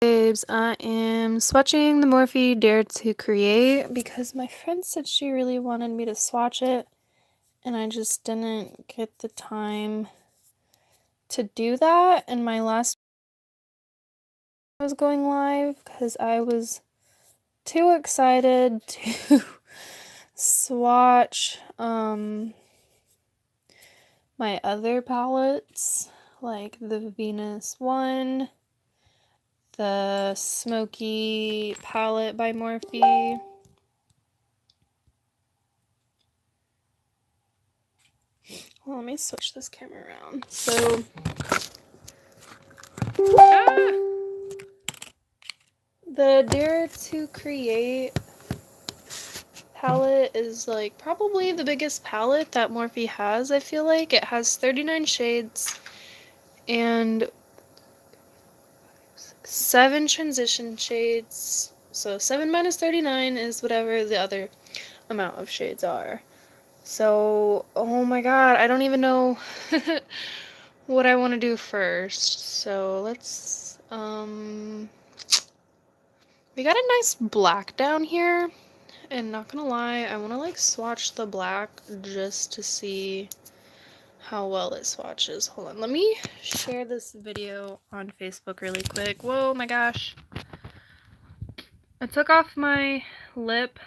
Babes, I am swatching the Morphe Dare to Create because my friend said she really wanted me to swatch it and I just didn't get the time to do that. And my last was going live because I was too excited to swatch my other palettes, like the Venus one, the Smoky palette by Morphe. Well, let me switch this camera around. So, the Dare to Create palette is like probably the biggest palette that Morphe has. I feel like it has 39 shades and 7 transition shades. So 7 minus 39 is whatever the other amount of shades are. So, oh my god, I don't even know what I want to do first. So let's, we got a nice black down here, and not gonna lie, I want to like swatch the black just to see how well it swatches. Hold on, let me share this video on Facebook really quick. Whoa, my gosh. I took off my lip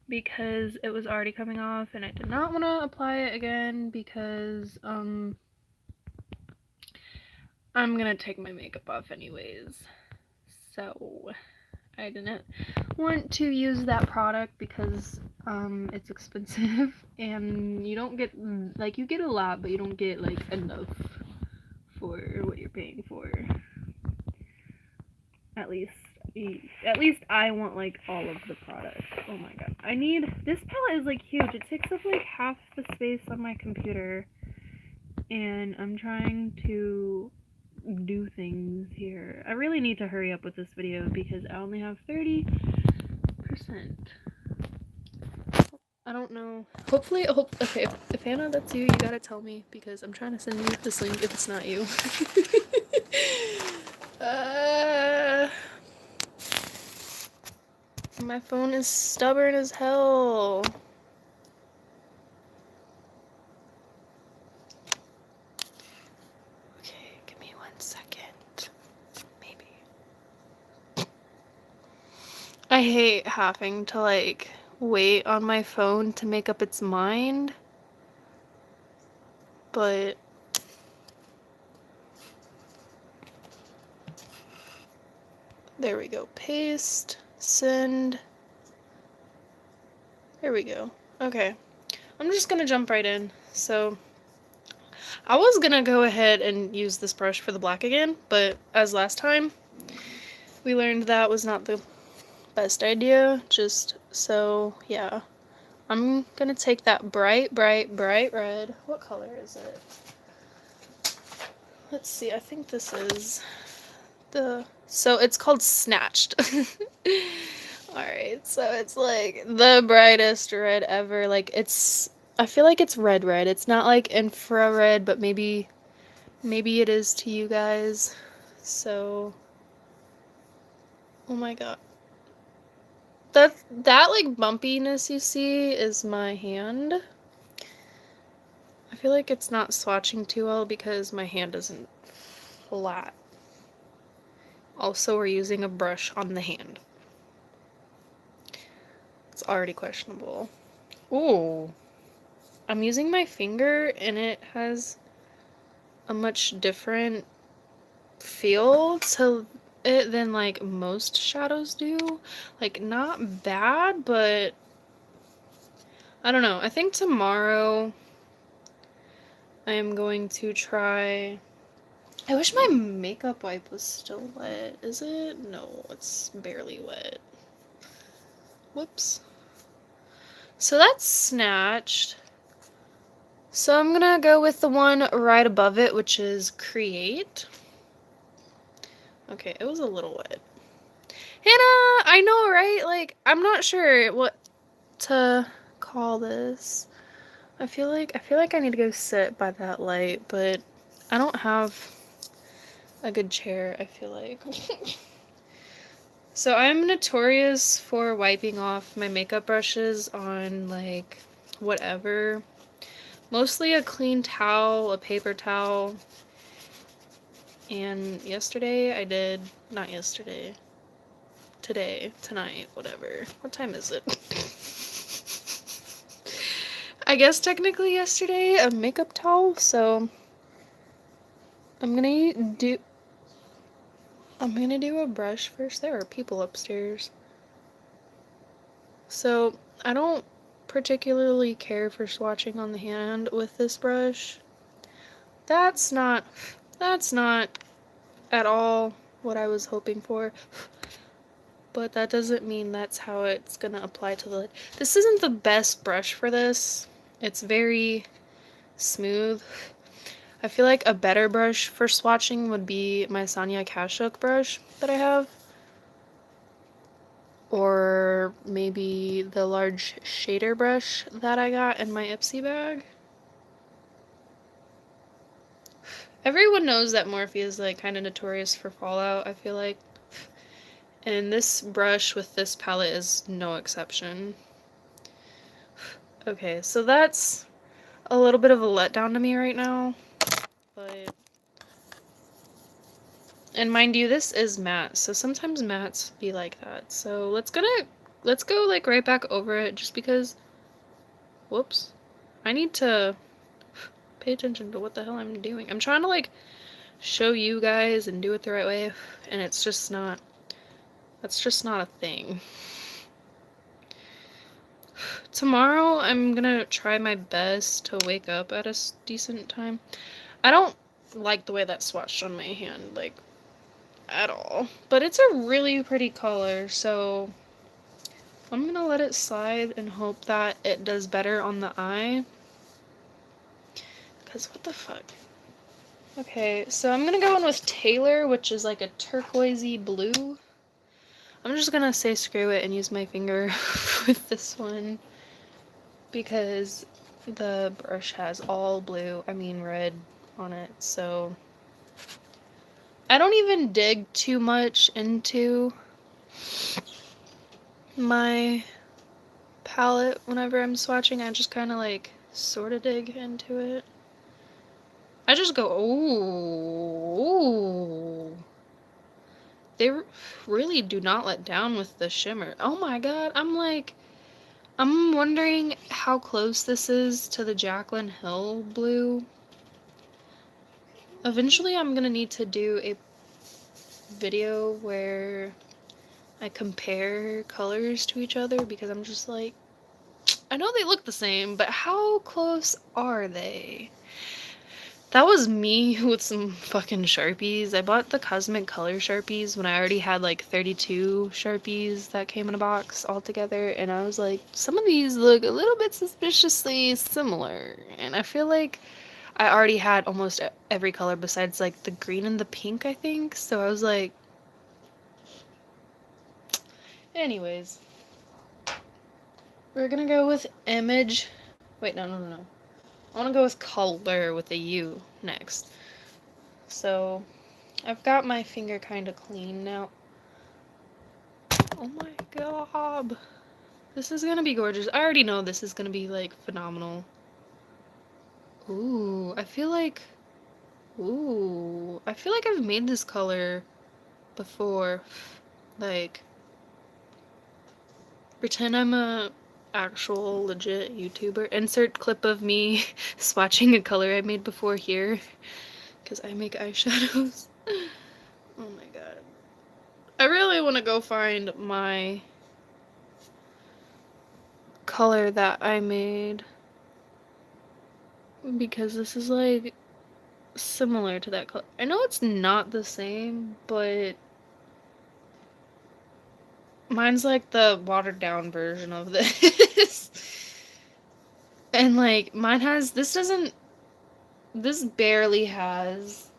because it was already coming off, and I did not want to apply it again because, I'm gonna take my makeup off anyways. So, I didn't want to use that product because it's expensive and you don't get, like, you get a lot but you don't get like enough for what you're paying for. At least I want like all of the products. Oh my god, I need, this palette is like huge. It takes up like half the space on my computer and I'm trying to do things here. I really need to hurry up with this video because I only have 30%. I don't know. Hopefully, okay, if Hannah, that's you, you gotta tell me because I'm trying to send you this link if it's not you. My phone is stubborn as hell. Okay, give me 1 second. Maybe. I hate having to like wait on my phone to make up its mind, but there we go. Paste, send. There we go. Okay. I'm just gonna jump right in. So, I was gonna go ahead and use this brush for the black again, but as last time, we learned that was not the best idea. Just so, yeah. I'm gonna take that bright red. What color is it? Let's see, I think this is so it's called Snatched. Alright, so it's like the brightest red ever. Like I feel like it's red. It's not like infrared, but maybe it is to you guys. So, oh my god. That like bumpiness you see is my hand. I feel like it's not swatching too well because my hand isn't flat. Also, we're using a brush on the hand. It's already questionable. Ooh. I'm using my finger and it has a much different feel to it than like most shadows do. Like, not bad, but I don't know. I think tomorrow I am going to try. I wish my makeup wipe was still wet. Is it? No, it's barely wet. Whoops. So that's Snatched. So I'm gonna go with the one right above it, which is Create. Okay, it was a little wet. Hannah, I know, right? Like, I'm not sure what to call this. I feel like I need to go sit by that light, but I don't have a good chair, I feel like. So I'm notorious for wiping off my makeup brushes on, like, whatever. Mostly a clean towel, a paper towel. And yesterday I did, not yesterday, today, tonight, whatever. What time is it? I guess technically yesterday, a makeup towel, so I'm gonna do a brush first. There are people upstairs. So I don't particularly care for swatching on the hand with this brush. That's not at all what I was hoping for. But that doesn't mean that's how it's gonna apply to the lid. This isn't the best brush for this. It's very smooth. I feel like a better brush for swatching would be my Sonia Kashuk brush that I have. Or maybe the large shader brush that I got in my Ipsy bag. Everyone knows that Morphe is like kind of notorious for fallout, I feel like. And this brush with this palette is no exception. Okay, so that's a little bit of a letdown to me right now. But, and mind you, this is matte, so sometimes mattes be like that. So let's go like right back over it just because, whoops, I need to pay attention to what the hell I'm doing. I'm trying to like show you guys and do it the right way, and it's just not, that's just not a thing. Tomorrow I'm gonna try my best to wake up at a decent time. I don't like the way that swatched on my hand, like, at all. But it's a really pretty color, so I'm gonna let it slide and hope that it does better on the eye. Because what the fuck? Okay, so I'm gonna go in with Taylor, which is like a turquoisey blue. I'm just gonna say screw it and use my finger with this one. Because the brush has all blue, I mean red, on it, so I don't even dig too much into my palette whenever I'm swatching. I just kind of like sort of dig into it. I just go, ooh. They really do not let down with the shimmer. Oh my god, I'm wondering how close this is to the Jaclyn Hill blue. Eventually I'm gonna need to do a video where I compare colors to each other because I'm just like, I know they look the same, but how close are they? That was me with some fucking Sharpies. I bought the Cosmic Color Sharpies when I already had like 32 Sharpies that came in a box all together, and I was like, some of these look a little bit suspiciously similar, and I feel like I already had almost every color besides like the green and the pink, I think, so I was like, anyways, we're gonna go with image. Wait, no. I want to go with color with a U next. So, I've got my finger kind of clean now. Oh my god. This is gonna be gorgeous. I already know this is gonna be, like, phenomenal. Ooh, I feel like I've made this color before. Like, pretend I'm a actual legit YouTuber. Insert clip of me swatching a color I made before here. Because I make eyeshadows. Oh my god. I really want to go find my color that I made. Because this is like similar to that color. I know it's not the same, but mine's like the watered down version of this. And like mine has, this barely has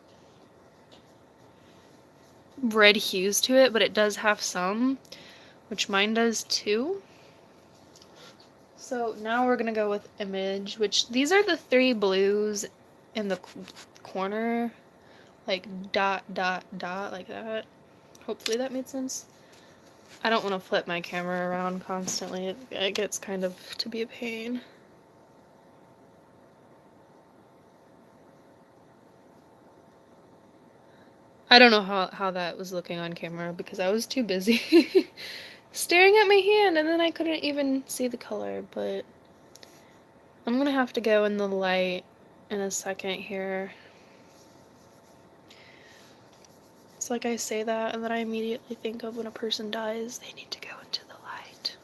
red hues to it, but it does have some, which mine does too. So now we're gonna go with image, which these are the three blues in the corner like dot, dot, dot, like that. Hopefully that made sense. I don't want to flip my camera around constantly. It gets kind of to be a pain. I don't know how that was looking on camera because I was too busy staring at my hand and then I couldn't even see the color, but I'm gonna have to go in the light in a second here. It's like I say that and then I immediately think of when a person dies, they need to go into the light.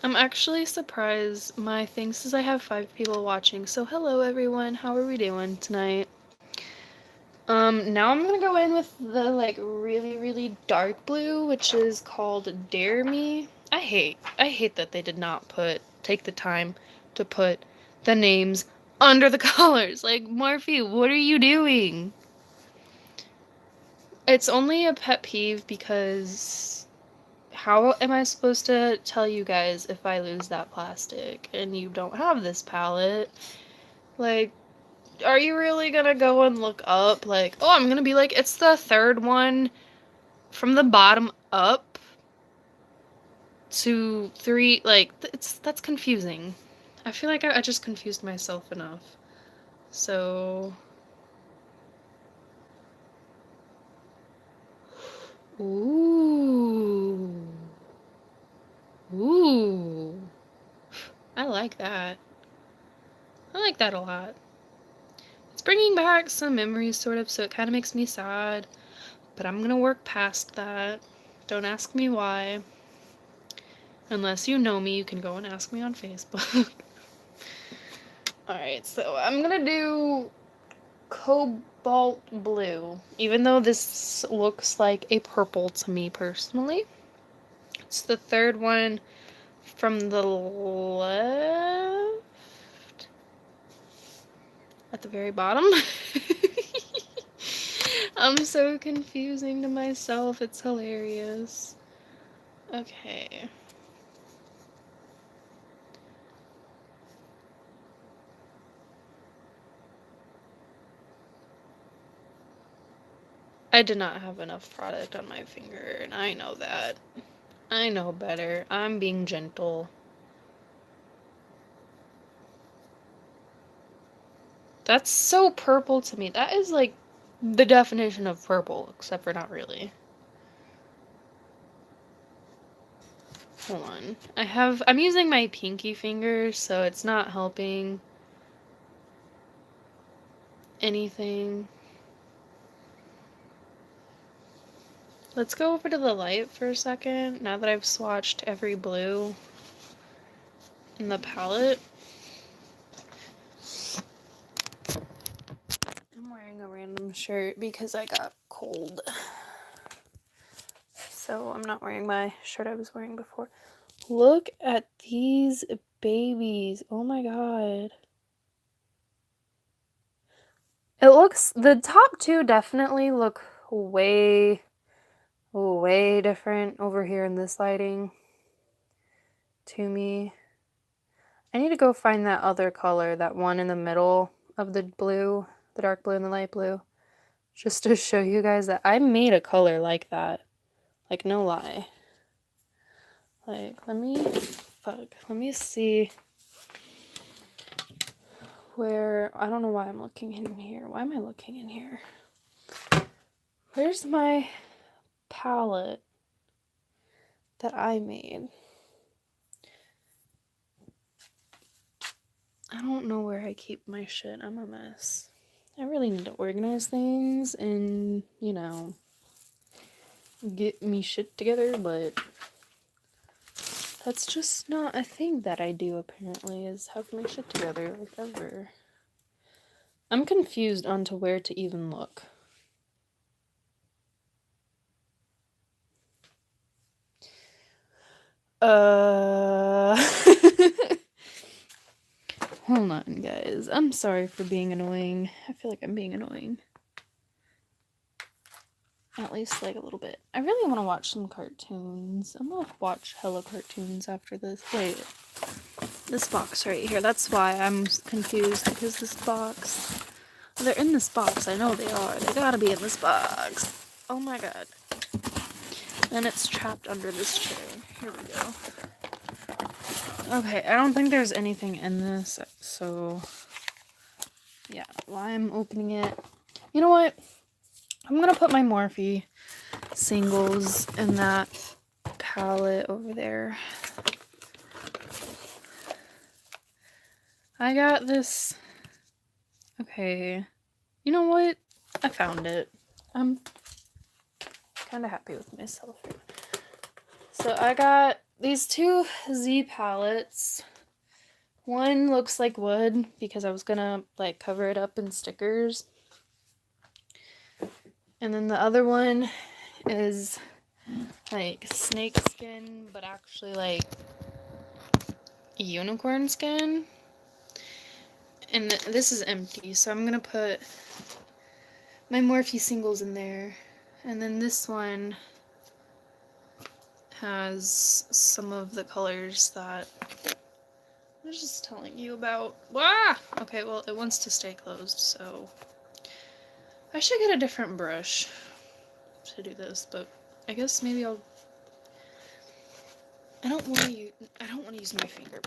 I'm actually surprised. My thing says I have 5 people watching, so hello everyone, how are we doing tonight? Now I'm gonna go in with the, like, really, really dark blue, which is called Dare Me. I hate that they did not take the time to put the names under the colors. Like, Morphe, what are you doing? It's only a pet peeve because how am I supposed to tell you guys if I lose that plastic and you don't have this palette? Like, are you really gonna go and look up, like, oh, I'm gonna be like, it's the third one from the bottom up to 3, like, that's confusing. I feel like I just confused myself enough. So, ooh, ooh, I like that. I like that a lot. It's bringing back some memories, sort of, so it kind of makes me sad. But I'm gonna work past that. Don't ask me why. Unless you know me, you can go and ask me on Facebook. Alright, so I'm gonna do cobalt blue. Even though this looks like a purple to me personally. It's the third one from the left. At the very bottom. I'm so confusing to myself. It's hilarious. Okay. I did not have enough product on my finger, and I know that. I know better. I'm being gentle. That's so purple to me. That is like the definition of purple, except for not really. Hold on. I'm using my pinky finger, so it's not helping anything. Let's go over to the light for a second, now that I've swatched every blue in the palette. I'm wearing a random shirt because I got cold. So I'm not wearing my shirt I was wearing before. Look at these babies. Oh my god. The top two definitely look way different over here in this lighting to me. I need to go find that other color, that one in the middle of the blue, the dark blue and the light blue, just to show you guys that I made a color like that. Like, no lie. Like, let me see where, I don't know why I'm looking in here. Why am I looking in here? Where's my palette that I made? I don't know where I keep my shit. I'm a mess. I really need to organize things and, you know, get me shit together, but that's just not a thing that I do, apparently, is have my shit together, like, ever. I'm confused onto where to even look. Hold on, guys. I'm sorry for being annoying. I feel like I'm being annoying. At least, like, a little bit. I really want to watch some cartoons. I'm gonna watch hella cartoons after this. Wait. This box right here. That's why I'm confused, because this box... They're in this box. I know they are. They gotta be in this box. Oh my god. And it's trapped under this chair. Here we go. Okay, I don't think there's anything in this, so... Yeah, while I'm opening it... You know what? I'm gonna put my Morphe singles in that palette over there. I got this... Okay. You know what? I found it. I'm kind of happy with myself. So I got these two Z palettes. One looks like wood because I was gonna like cover it up in stickers. And then the other one is like snake skin, but actually like unicorn skin. And this is empty, so I'm gonna put my Morphe singles in there. And then this one has some of the colors that I was just telling you about. Wah! Okay, well, it wants to stay closed, so I should get a different brush to do this, but I guess maybe I'll... I don't want to use my finger.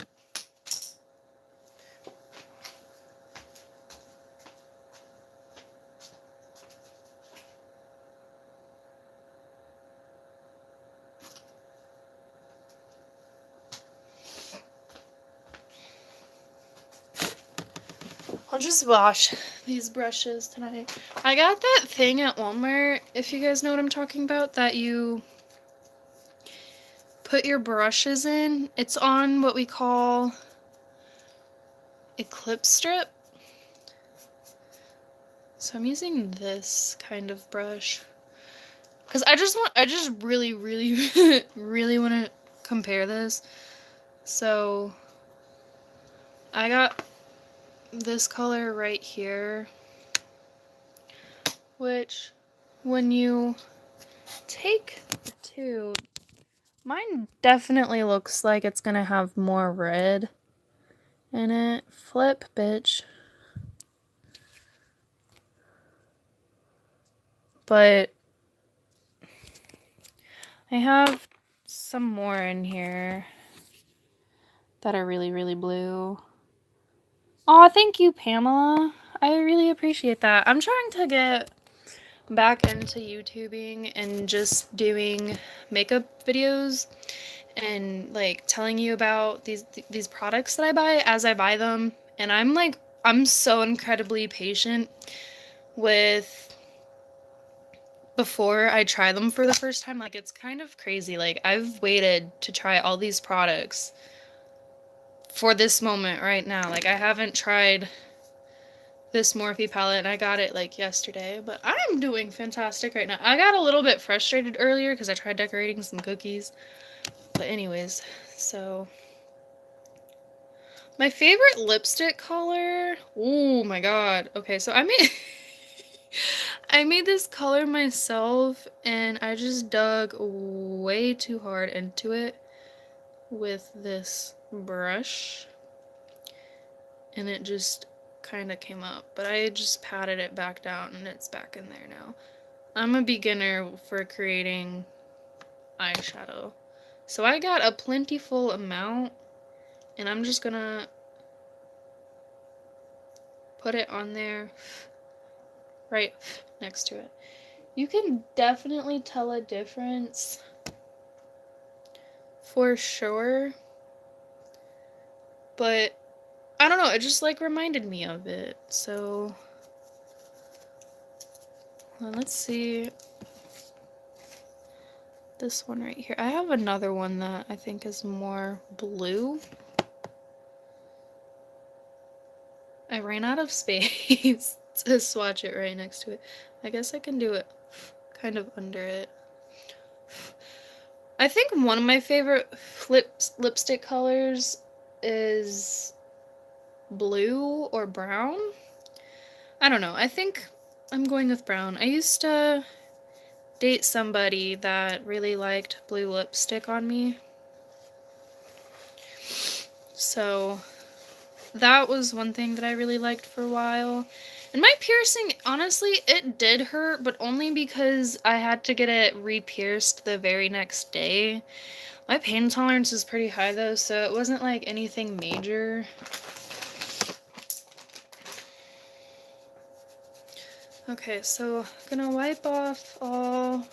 I'll just wash these brushes tonight. I got that thing at Walmart, if you guys know what I'm talking about, that you put your brushes in. It's on what we call a clip strip. So I'm using this kind of brush because I just really really want to compare this. So I got this color right here, which when you take the two, mine definitely looks like it's gonna have more red in it. Flip, bitch. But I have some more in here that are really blue. Aw, thank you, Pamela. I really appreciate that. I'm trying to get back into YouTubing and just doing makeup videos and like telling you about these products that I buy as I buy them. And I'm so incredibly patient with before I try them for the first time. Like, it's kind of crazy. Like, I've waited to try all these products for this moment right now. Like, I haven't tried this Morphe palette, and I got it like yesterday, but I'm doing fantastic right now. I got a little bit frustrated earlier because I tried decorating some cookies, but anyways, so my favorite lipstick color, oh my god. Okay, so I made I made this color myself, and I just dug way too hard into it with this brush, and it just kind of came up, but I just patted it back down and it's back in there now. I'm a beginner for creating eyeshadow, so I got a plentiful amount, and I'm just gonna put it on there right next to it. You can definitely tell a difference for sure, but I don't know, it just like reminded me of it. So well, let's see this one right here. I have another one that I think is more blue. I ran out of space to swatch it right next to it. I guess I can do it kind of under it. I think one of my favorite lipstick colors is blue or brown. I don't know. I think I'm going with brown. I used to date somebody that really liked blue lipstick on me. So that was one thing that I really liked for a while. And my piercing, honestly, it did hurt, but only because I had to get it re-pierced the very next day. My pain tolerance is pretty high though, so it wasn't like anything major. Okay, so I'm gonna wipe off all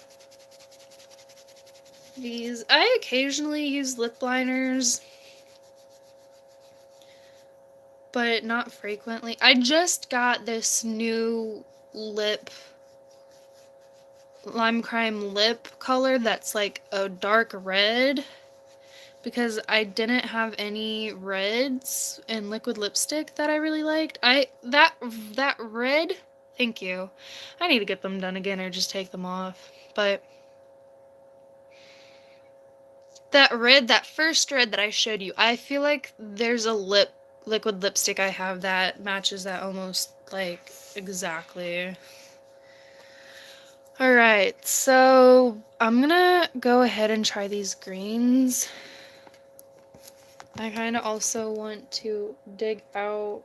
these. I occasionally use lip liners, but not frequently. I just got this new lime crime lip color that's like a dark red, because I didn't have any reds in liquid lipstick that I really liked. That red, thank you. I need to get them done again or just take them off. But that first red that I showed you, I feel like there's a liquid lipstick I have that matches that almost like exactly. Alright, so I'm gonna go ahead and try these greens. I kind of also want to dig out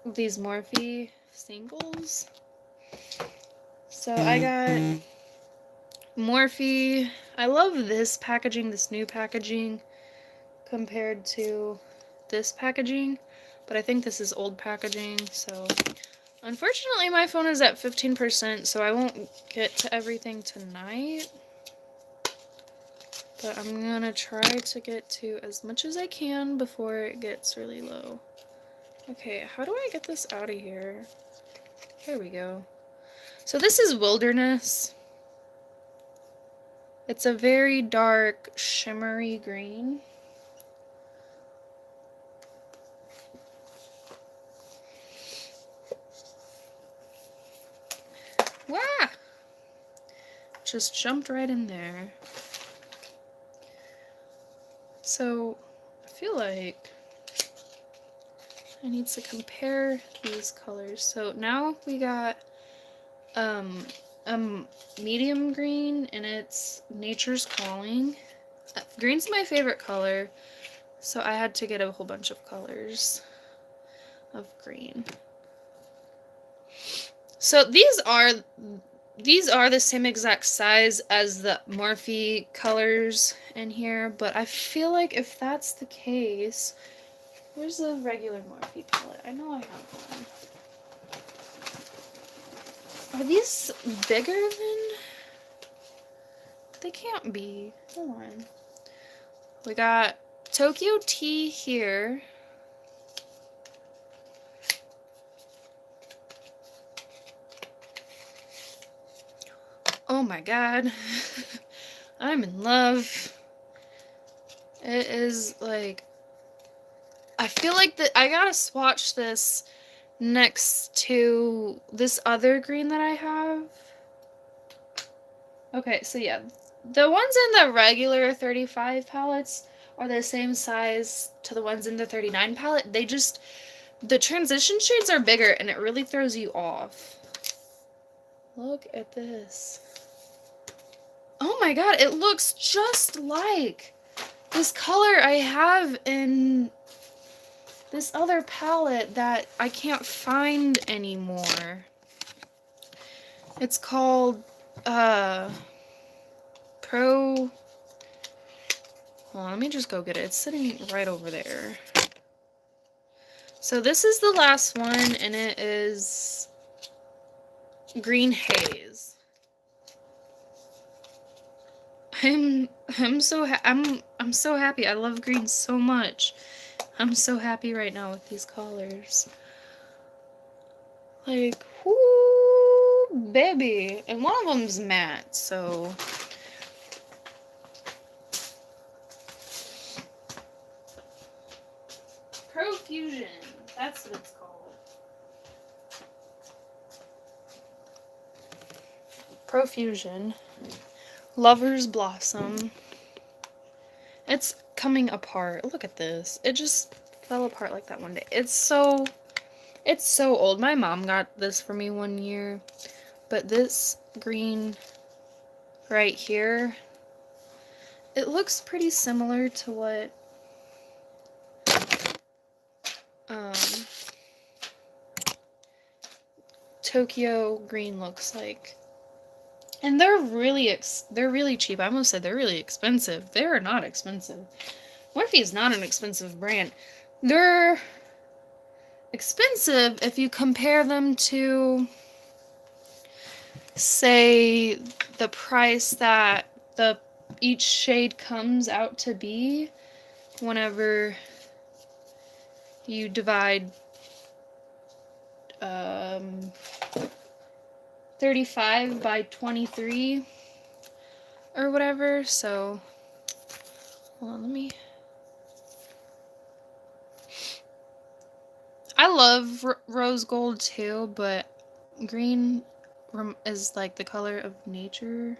these Morphe singles. So I got Morphe. I love this packaging, this new packaging, compared to this packaging, but I think this is old packaging, so unfortunately my phone is at 15%, so I won't get to everything tonight. But I'm gonna try to get to as much as I can before it gets really low. Okay, how do I get this out of here? Here we go. So this is Wilderness. It's a very dark, shimmery green. Wah! Just jumped right in there. So, I feel like I need to compare these colors. So now we got a medium green, and it's Nature's Calling. Green's my favorite color, so I had to get a whole bunch of colors of green. So these are the same exact size as the Morphe colors in here, but I feel like if that's the case, where's the regular Morphe palette? I know I have one. Are these bigger than? They can't be. Hold on. We got Tokyo Tea here. Oh my god. I'm in love. It is like, I feel like that I gotta swatch this next to this other green that I have. Okay, so yeah, the ones in the regular 35 palettes are the same size to the ones in the 39 palette. The transition shades are bigger and it really throws you off. Look at this. Oh my god, it looks just like this color I have in this other palette that I can't find anymore. It's called, Pro... Hold on, let me just go get it. It's sitting right over there. So this is the last one, and it is Green Haze. I'm so happy. I love green so much. I'm so happy right now with these colors. Like, whoo, baby. And one of them's matte, so. Profusion. That's what it's called. Profusion. Lover's Blossom. It's coming apart. Look at this. It just fell apart like that one day. It's so old. My mom got this for me one year. But this green right here, it looks pretty similar to what Tokyo green looks like. And they're really cheap. I almost said they're really expensive. They're not expensive. Morphe is not an expensive brand. They're expensive if you compare them to, say, the price that each shade comes out to be whenever you divide 35 by 23 or whatever. So hold on, I love rose gold too, but green is like the color of nature.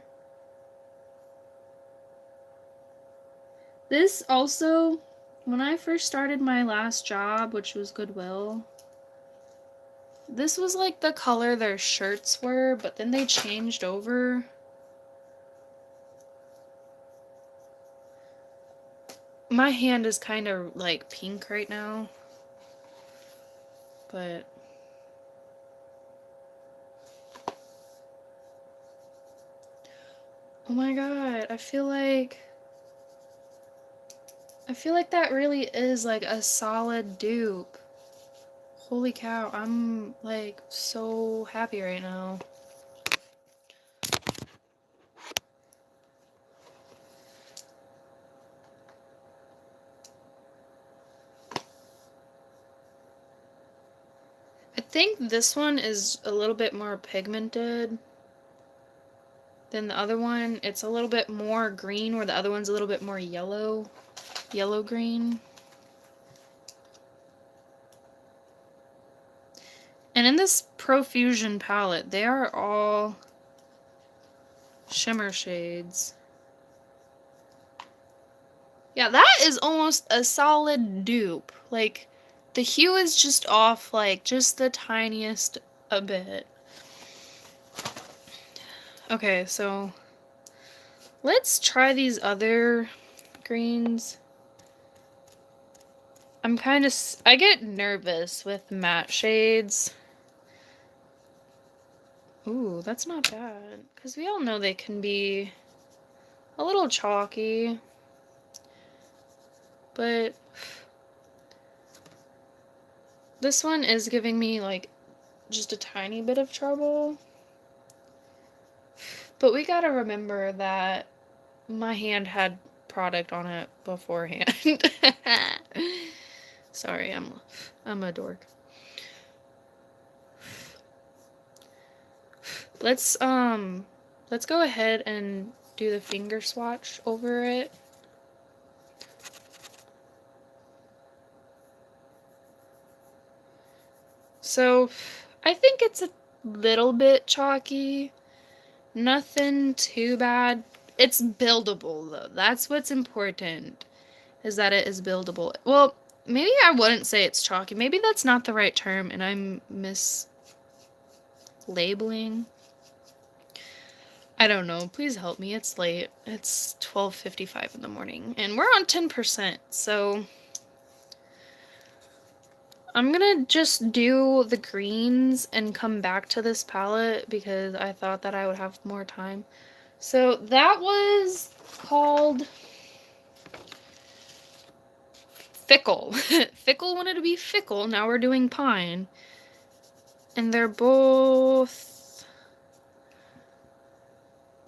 This also, when I first started my last job, which was Goodwill, this was like the color their shirts were, but then they changed over. My hand is kind of like pink right now, but oh my god, I feel like that really is like a solid dupe. Holy cow, I'm like so happy right now. I think this one is a little bit more pigmented than the other one. It's a little bit more green, where the other one's a little bit more yellow green. And in this Profusion palette, they are all shimmer shades. Yeah, that is almost a solid dupe. Like, the hue is just off, like, just the tiniest a bit. Okay, so let's try these other greens. I get nervous with matte shades. Ooh, that's not bad. Because we all know they can be a little chalky. But this one is giving me, like, just a tiny bit of trouble. But we gotta remember that my hand had product on it beforehand. Sorry, I'm a dork. Let's go ahead and do the finger swatch over it. So, I think it's a little bit chalky. Nothing too bad. It's buildable, though. That's what's important, is that it is buildable. Well, maybe I wouldn't say it's chalky. Maybe that's not the right term, and I'm mislabeling. I don't know. Please help me. It's late. It's 12:55 in the morning, and we're on 10%, so I'm gonna just do the greens and come back to this palette because I thought that I would have more time. So that was called Fickle. Fickle wanted to be fickle. Now we're doing Pine. And they're both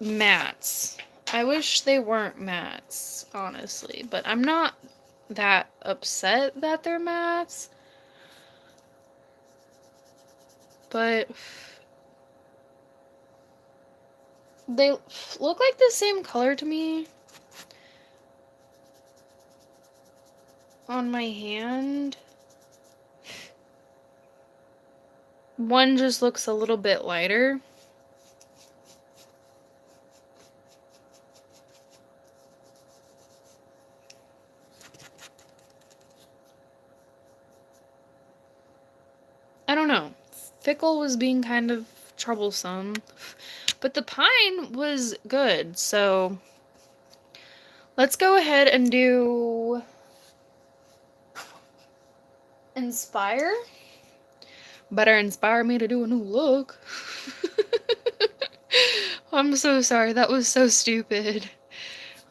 mattes. I wish they weren't mattes, honestly. But I'm not that upset that they're mattes. But they look like the same color to me on my hand. One just looks a little bit lighter. I don't know. Fickle was being kind of troublesome, but the Pine was good, so let's go ahead and do Inspire? Better inspire me to do a new look. I'm so sorry. That was so stupid.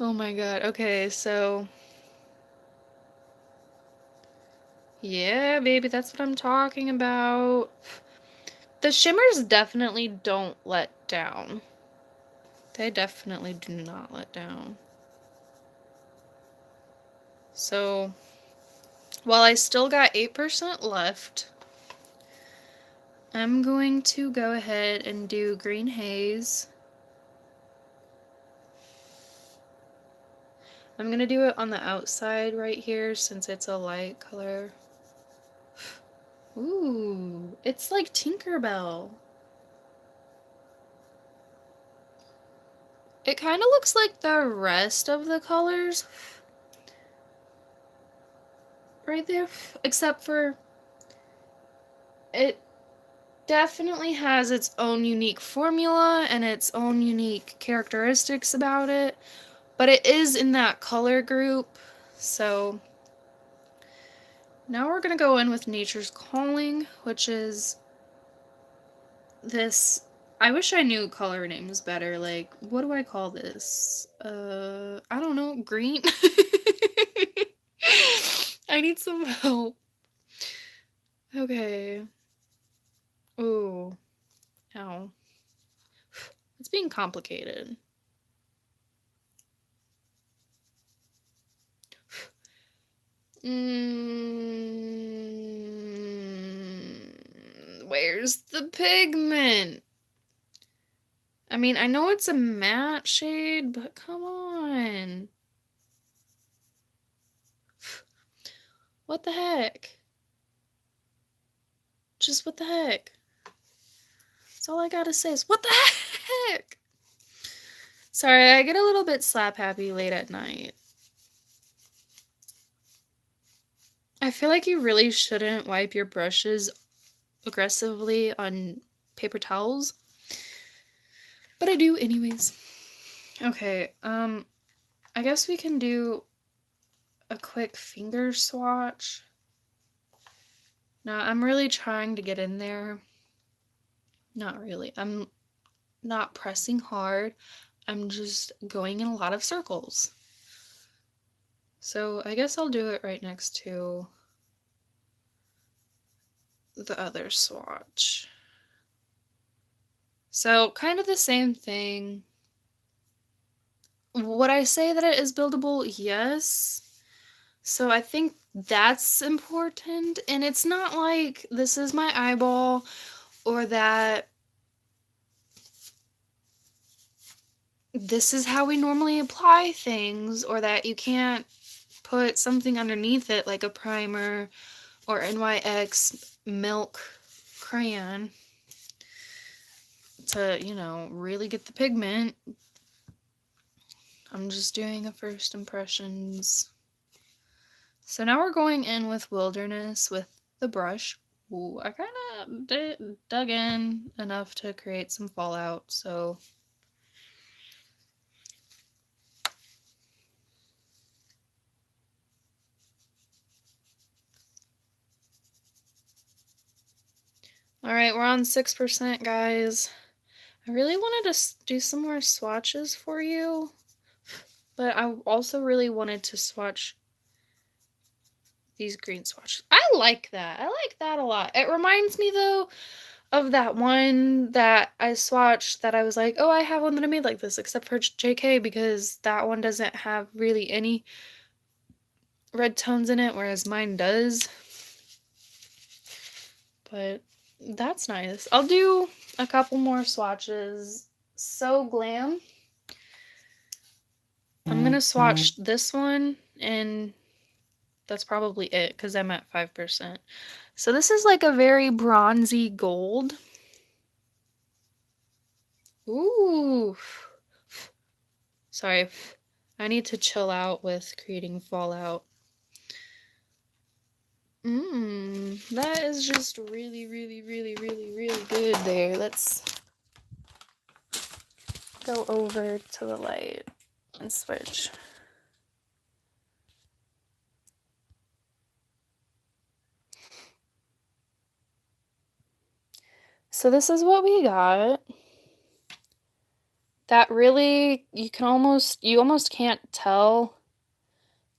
Oh my god. Okay, so... Yeah, baby, that's what I'm talking about. The shimmers definitely don't let down. They definitely do not let down. So, while I still got 8% left, I'm going to go ahead and do green haze. I'm going to do it on the outside right here since it's a light color. Ooh, it's like Tinkerbell. It kind of looks like the rest of the colors right there, except for it definitely has its own unique formula and its own unique characteristics about it, but it is in that color group. So now we're gonna go in with Nature's Calling, which is this. I wish I knew color names better. Like, what do I call this? I don't know. Green? I need some help. Okay. Ooh. Ow. It's being complicated. Where's the pigment? I mean, I know it's a matte shade, but come on. What the heck? Just what the heck? That's all I gotta say is, what the heck? Sorry, I get a little bit slap happy late at night. I feel like you really shouldn't wipe your brushes aggressively on paper towels. But I do anyways. Okay, I guess we can do a quick finger swatch. Now, I'm really trying to get in there. Not really. I'm not pressing hard. I'm just going in a lot of circles. So I guess I'll do it right next to the other swatch. So kind of the same thing. Would I say that it is buildable? Yes. So I think that's important. And it's not like this is my eyeball or that this is how we normally apply things or that you can't put something underneath it like a primer or NYX milk crayon to, you know, really get the pigment. I'm just doing a first impressions. So now we're going in with Wilderness with the brush. Ooh, I kind of dug in enough to create some fallout, so... Alright, we're on 6%, guys. I really wanted to do some more swatches for you, but I also really wanted to swatch these green swatches. I like that. I like that a lot. It reminds me, though, of that one that I swatched that I was like, oh, I have one that I made like this, except for JK, because that one doesn't have really any red tones in it, whereas mine does. But that's nice. I'll do a couple more swatches. So Glam. I'm gonna swatch this one, and that's probably it, because I'm at 5%. So this is like a very bronzy gold. Ooh. Sorry, I need to chill out with creating fallout. That is just really, really, really, really, really good there. Let's go over to the light and switch. So this is what we got. That really, you almost can't tell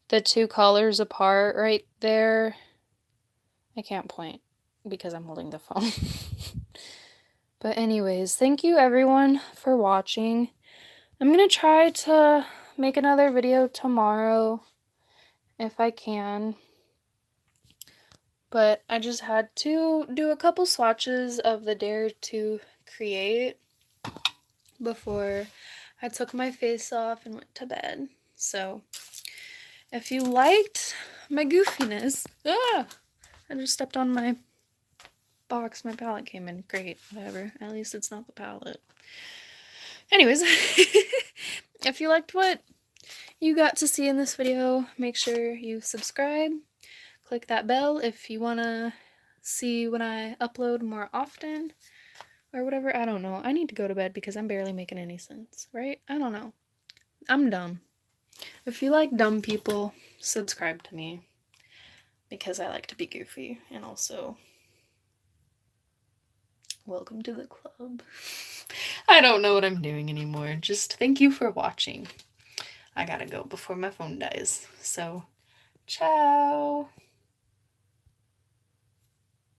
the two colors apart right there. I can't point because I'm holding the phone. But anyways, thank you everyone for watching. I'm gonna try to make another video tomorrow if I can. But I just had to do a couple swatches of the Dare to Create before I took my face off and went to bed. So if you liked my goofiness, I just stepped on my box my palette came in. Great, whatever. At least it's not the palette. Anyways, if you liked what you got to see in this video, make sure you subscribe. Click that bell if you want to see when I upload more often or whatever. I don't know. I need to go to bed because I'm barely making any sense, right? I don't know. I'm dumb. If you like dumb people, subscribe to me because I like to be goofy, and also welcome to the club. I don't know what I'm doing anymore. Just thank you for watching. I gotta go before my phone dies. So, ciao.